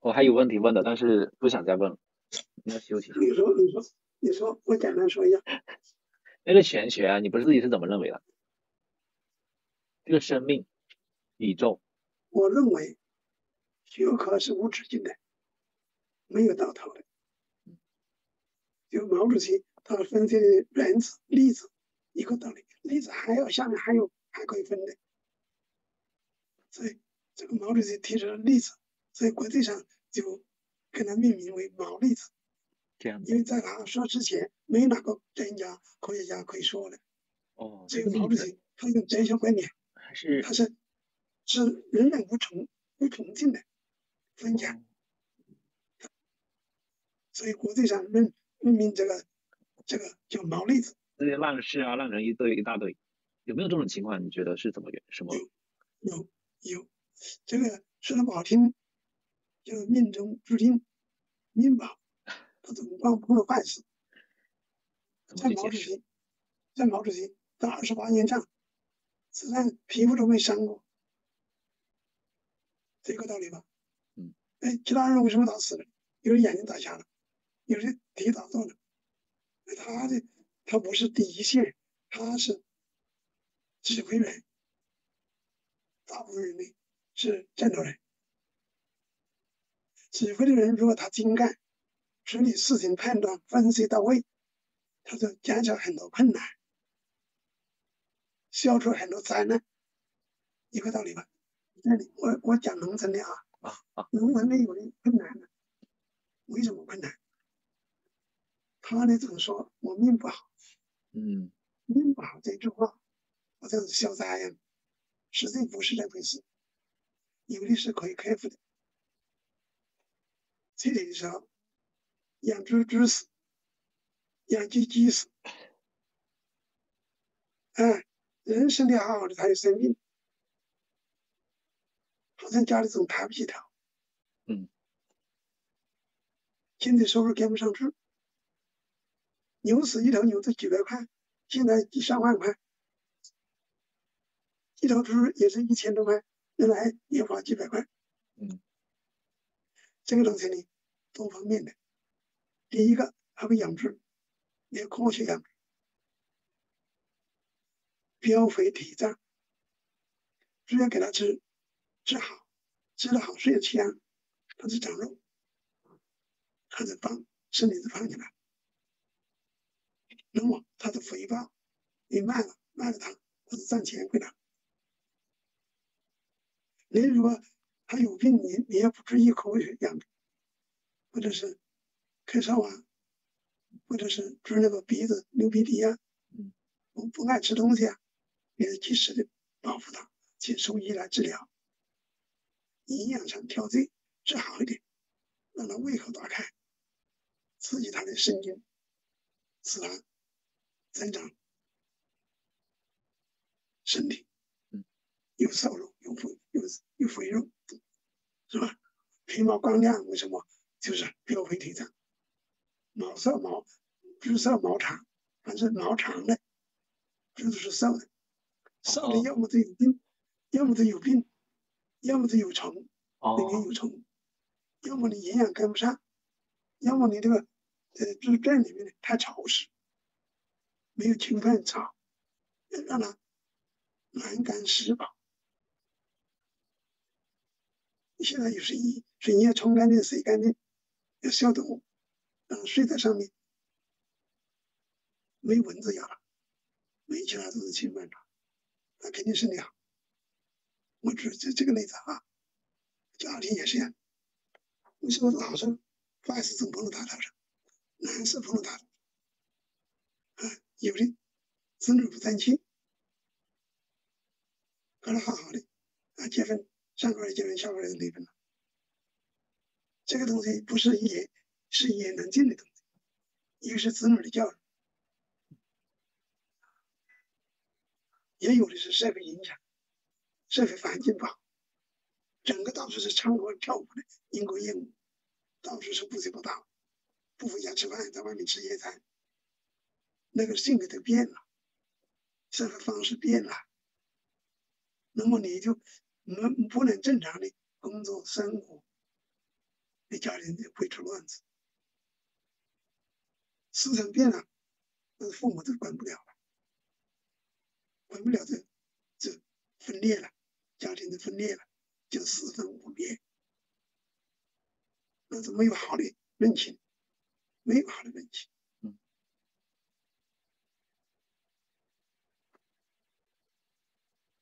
我还有问题问的，但是不想再问了，你要休息一下。你说，我简单说一下。那个玄学啊，你不是自己是怎么认为的？这个生命、宇宙，我认为学科是无止境的，没有到头的。就毛主席他分析的原子、粒子一个道理，粒子下面还可以分的，所以这个毛主席提出了粒子，所以国际上就给它命名为毛粒子。这样子。因为在他说之前，没哪个科学家可以说的。哦，所以这个粒子毛主席他用哲学观点，还是他是人人无穷尽的分享，哦，所以国际上命名这个叫毛粒子。这些烂事啊，烂人一大堆，有没有这种情况？你觉得是怎么什么？有有有，这个说的不好听，叫命中注定，命不好，他总碰了坏事。怎么在去解释？毛主席，在毛主席到28年上，实际上皮肤都没伤过，这个道理吧？嗯，哎，其他人为什么打死了？有人眼睛打瞎了，有人腿打断了。他的他不是第一线，他是指挥员，大部分人呢是战斗人。指挥的人如果他精干，处理事情判断分析到位，他就减少很多困难，消除很多灾难，一个道理吧。那里我讲农村的啊，啊啊，农村的有的困难呢，为什么困难？他呢总说我命不好，嗯，命不好这句话好像是消灾呀，实际不是这回事，有的是可以克服的。这里的时候，养猪死，养鸡死，哎，人身体好好的，他有生病，好像家里总抬不起头，嗯，经济收入跟不上去，牛死一头牛就几百块，现在几上万块，一头猪也是1000多块，原来也花几百块。嗯，这个东西呢，多方面的。第一个，还会养殖，要科学养殖，膘肥体壮，猪要给它吃好，吃的好睡得香，它就长肉，它就胖，身体就胖起来。那么它的肥胖，你卖了它是赚钱回来。你如果它有病，你也不注意科学养殖，或者是咳嗽啊，或者是治那个鼻子流鼻涕啊，嗯，不爱吃东西啊，也得及时的保护它，请兽医来治疗，营养上调节，治好一点，让它胃口打开，刺激它的神经，使它增长身体，嗯，有瘦肉，有肥肉，是吧？皮毛光亮，为什么？就是膘肥体壮，毛色毛，猪色毛长，凡是毛长的，猪都是瘦的，瘦的哦要么就有病，要么就有病，要么就有虫，里面哦，有虫，要么你营养跟不上，要么你这个猪圈里面太潮湿，没有勤奋草，让它栏杆湿饱。现在有水泥要冲干净、洗干净，要消毒，让它睡在上面，没蚊子咬了，没其他东西侵犯它，那肯定身体好。我举这个例子啊，家庭也是一样，为什么老是坏事总碰到他头上，难事碰到他头上啊？有的子女不争气，搞得好好的啊，结婚上个月结婚，下个月就离婚了。这个东西不是是一言难尽的东西，一个是子女的教育，也有的是社会影响，社会环境不好，整个到处是唱歌跳舞的英国艳舞，到处是不学不道，不回家吃饭，在外面吃野餐，那个性格都变了，生活方式变了，那么你就不能正常的工作生活，那家里人会出乱子。思想变了，那父母都管不了了，管不了这分裂了，家庭的分裂了，就四分五裂，那就没有好的人情，没有好的人情。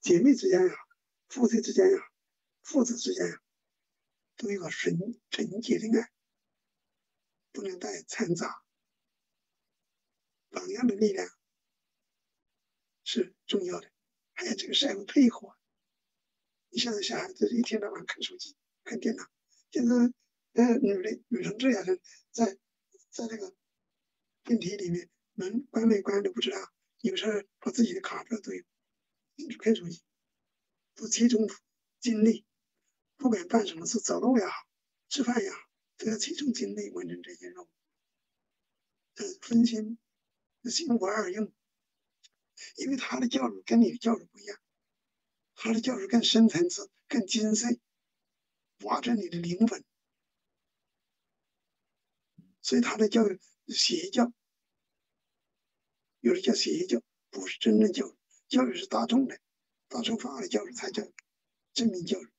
姐妹之间呀，夫妻之间呀，父子之间呀，都有个纯洁的爱，不能带掺杂。榜样的力量是重要的，还有这个社会配合。你现在小孩子一天到晚看手机、看电脑，现在女同志呀，在那个电梯里面门关没关都不知道，有时候把自己的卡片都有，看手机，不集中精力，不管办什么事，走路也好，吃饭也好，都要集中精力完成这些任务。分心，心不二用，因为他的教育跟你的教育不一样，他的教育更深层次、更精髓，挖着你的灵魂，所以他的教育邪教，有的叫邪教，不是真正教育，教育是大众的，大众化的教育才叫正面教育，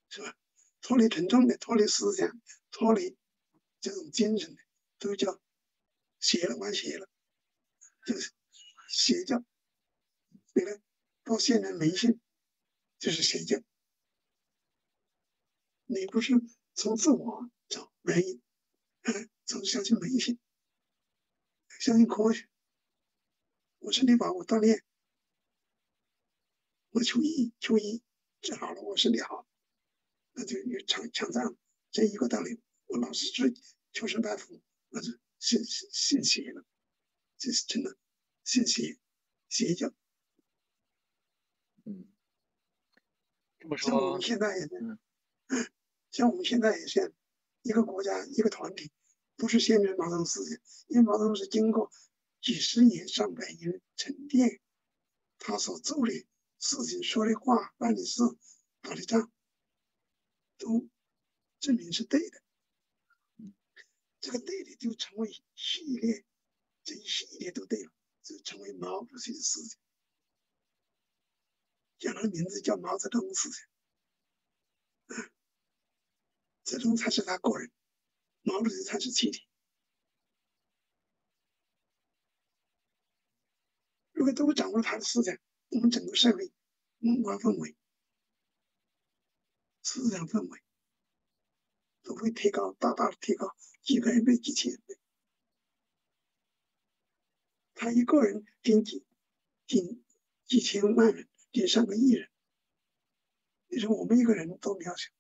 是吧？脱离沉重的、脱离思想、脱离这种精神的，都叫邪了，往邪了，就是邪教。那个到现在迷信就是邪教，你不是从自我找原因，从相信迷信，相信科学。我身体不好，我锻炼，我求医，治好了，我身体好，那就有强占了，这一个道理。我老是去求神拜佛，那就信邪了，这是真的信邪教。这么像我说，们现在也是，像我们现在也是一个国家一个团体，不是现在毛泽东思想，因为毛泽东是经过几十年、上百年的沉淀，他所做的事情、说的话、办的事、打的仗，都证明是对的。这个对的就成为系列，这一系列都对了，就成为毛主席的思想。讲他的名字叫毛泽东思想，这种才是他个人，毛主席才是气体。如果都掌握了他的思想，我们整个社会文化氛围、思想氛围都会提高，大大的提高，几百倍、几千倍。他一个人顶几千万人，顶上个亿人，你说我们一个人多渺小，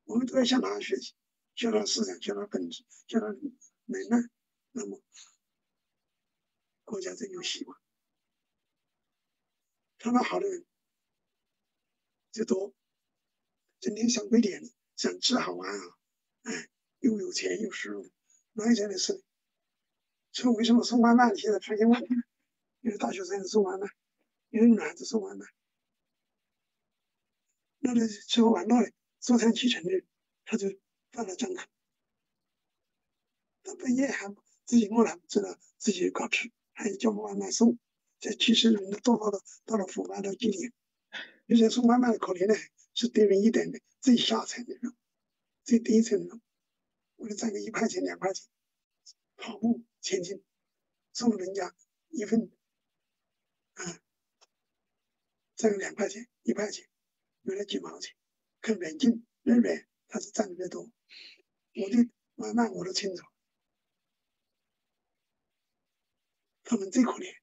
我们都要向他学习，学他思想，学他本质，学他能耐，那么国家真有希望。他们好的人就多，整天想贵点，想吃好玩啊，又有钱又收入，哪有这样的事？所以为什么送外卖现在出现问题？有的大学生送外卖，有的女孩子送外卖，那个吃喝玩乐的坐餐启程的人，他就犯了张口，到半夜还自己饿了不知道自己搞吃，还叫外卖送，这其实人都到了腐败的极点。有些送外卖的可怜的是低人一等的最下层的人，最低层的人，为了赚个1块钱2块钱，跑步前进，送人家一份赚个2块钱1块钱，有了几毛钱，看远近人远，他是赚的越多。我的外卖我都清楚，他们最可怜。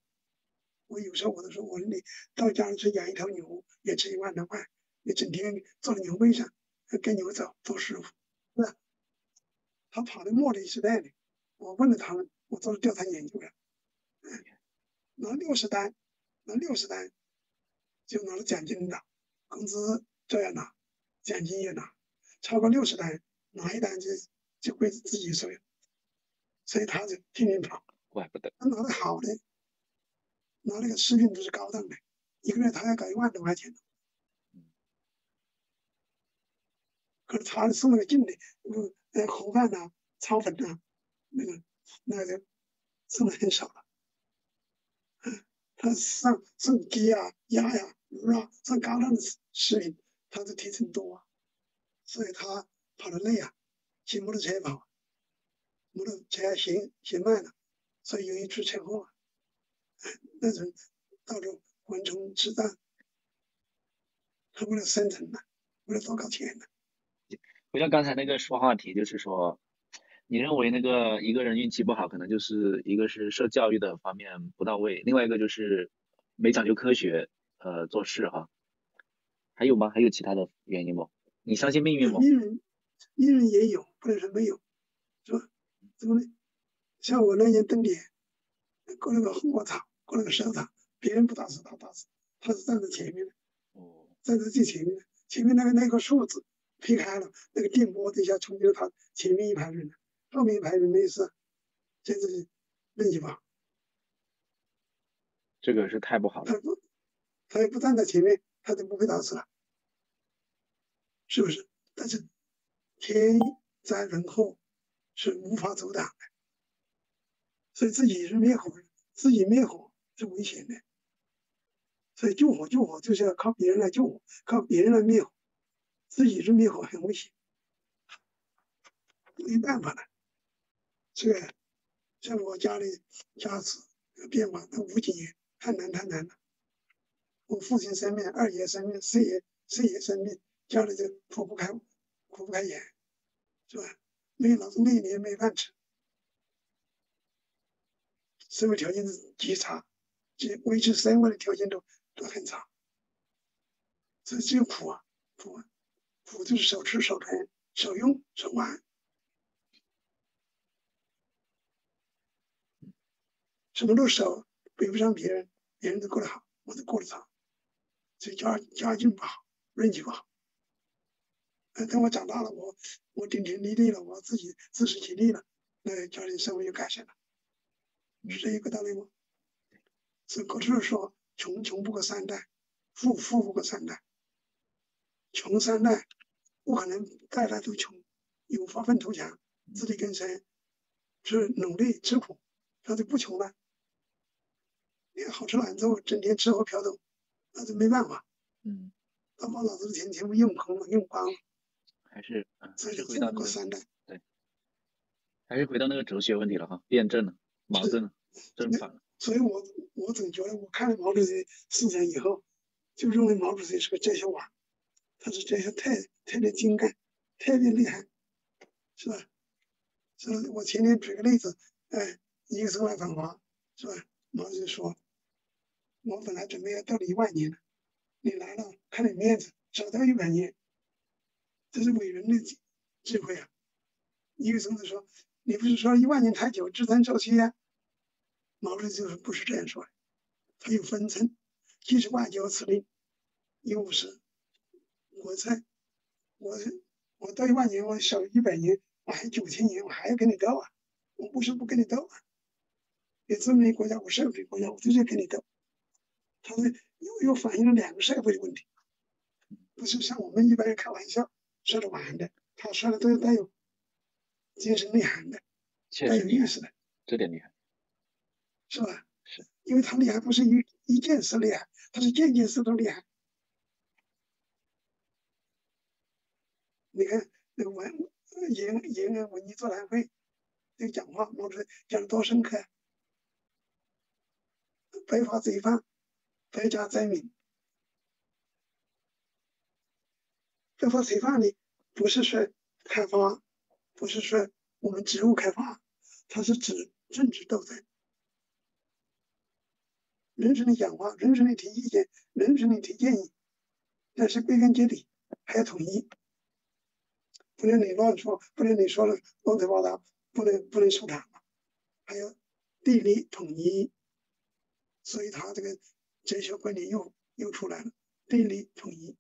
我有时候我都说，我说你到家里去养一头牛，也吃1万多块，你整天坐在牛背上跟牛走，多舒服，是吧？他跑的茉莉时代的，我问了他们，我做了调查研究了，拿60单，拿60单就拿了奖金的，工资照样拿，奖金也拿，超过60单，拿一单就归自己所有，所以他就天天跑。怪不得。他拿的好的，拿那个食品都是高档的，一个月他要搞1万多块钱。可是他送那个近的，盒饭呐、炒粉呐、那个就送的很少了。他上鸡呀、鸭呀、鱼啊，上高档的食品，他就提成多啊，所以他跑得累啊，骑摩托车跑，摩托车嫌慢了，所以容易出车祸啊。那种到处横冲直撞，他为了生存呢、为了多搞钱呢、回到刚才那个说话题，就是说，你认为那个一个人运气不好，可能就是一个是受教育的方面不到位，另外一个就是没讲究科学，做事哈。还有吗？还有其他的原因不？你相信命运不？命运也有，不能说没有，是吧？怎么呢？像我那年登点，过那个红果场，过那个石场，别人不打死他打死，他是站在前面的，哦，站在最前面的，前面那个树枝劈开了，那个电波一下冲击了他前面一排人了，后面一排人没事，这是运气不好。这个是太不好了。他不，他也不站在前面，他就不会打死了，是不是？但是天灾人祸是无法阻挡的，所以自己是灭火，自己灭火是危险的。所以救火就是要靠别人来救火，靠别人来灭火，自己是灭火很危险，没办法了。这个像我家里家事变化，那无几年太难太难了。我父亲生病，二爷生病，四爷生病，家里就苦不开言，是吧？没有劳动力，你也没饭吃，生活条件是极差，维持生活的条件都很差，所以只有苦啊，苦啊，苦就是少吃少穿少用少玩，什么都少，比不上别人，别人都过得好，我都过得差，所以家境不好，运气不好。等我长大了，我顶天立地了，我自己自食其力了，那家庭生活就改善了，是这一个道理吗？所以过去说穷不过三代，富不过三代，穷三代不可能代代都穷，有发愤图强，自力更生，是努力吃苦，他就不穷了。你看好吃懒做，整天吃喝嫖赌，那就没办法，嗯，他把老子的钱全部用空了，用光了，还是所以富不回到那个过三代。对，还是回到那个哲学问题了哈，辩证了，矛盾了，正反了。所以我总觉得，我看了毛主席思想以后，就认为毛主席是个哲学王，他是哲学特别精干，特别厉害，是吧？所以我前天举个例子，一个生来访华，是吧？毛主席说，我本来准备要斗你10000年的，你来了，看你面子，少斗100年，这是伟人的智慧啊！一个孙子说，你不是说10000年太久，志存周期啊？毛主席就是不是这样说的，他有分寸，既是外交辞令，又是国策。我我斗10000年，我少100年，我还9000年，我还要跟你斗啊！我不是不跟你斗啊，也这么一个国家，我社会主义国家，我就是要跟你斗。他是又反映了两个社会的问题，不是像我们一般人开玩笑说着玩的，他说的都是带有精神内涵的，带确实厉害，有意思的，这点厉害。是吧？是，因为他厉害不是一件事厉害，他是件件事都厉害。你看那个延安文艺座谈会这个讲话，毛主席讲的多深刻啊！白发罪犯，百家争鸣。白发罪犯呢，不是说开发，不是说我们职务开发，它是指政治斗争。人群里讲话，人群里提意见，人群里提建议，但是归根结底还要统一，不能你乱说，不能你说了乱七八糟，不能出场，还要地理统一。所以他这个哲学观点又出来了，地理统一。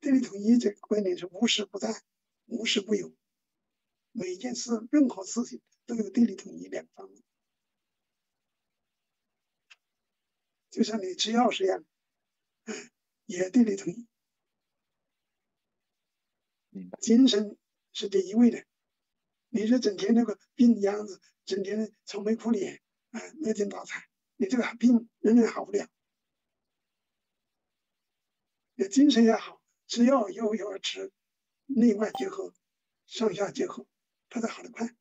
地理统一这个观点是无时不在，无时不有，每一件事、任何事情都有地理统一两方面，就像你吃钥匙一样，也地理统一。明白。精神是第一位的。你这整天那个病样子，整天愁眉苦脸，没精打采，你这个病仍然好不了。你精神也好，吃药又要吃，内外结合，上下结合，它才好得快。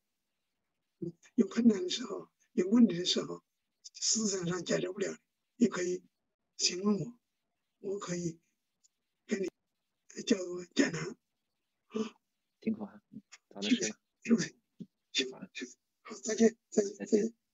有困难的时候，有问题的时候，思想上解决不了，你可以询问我，我可以跟你叫做简单啊，挺好啊，早的是不是？是了。是不是？行，好，好，再见，再见，再见。再见。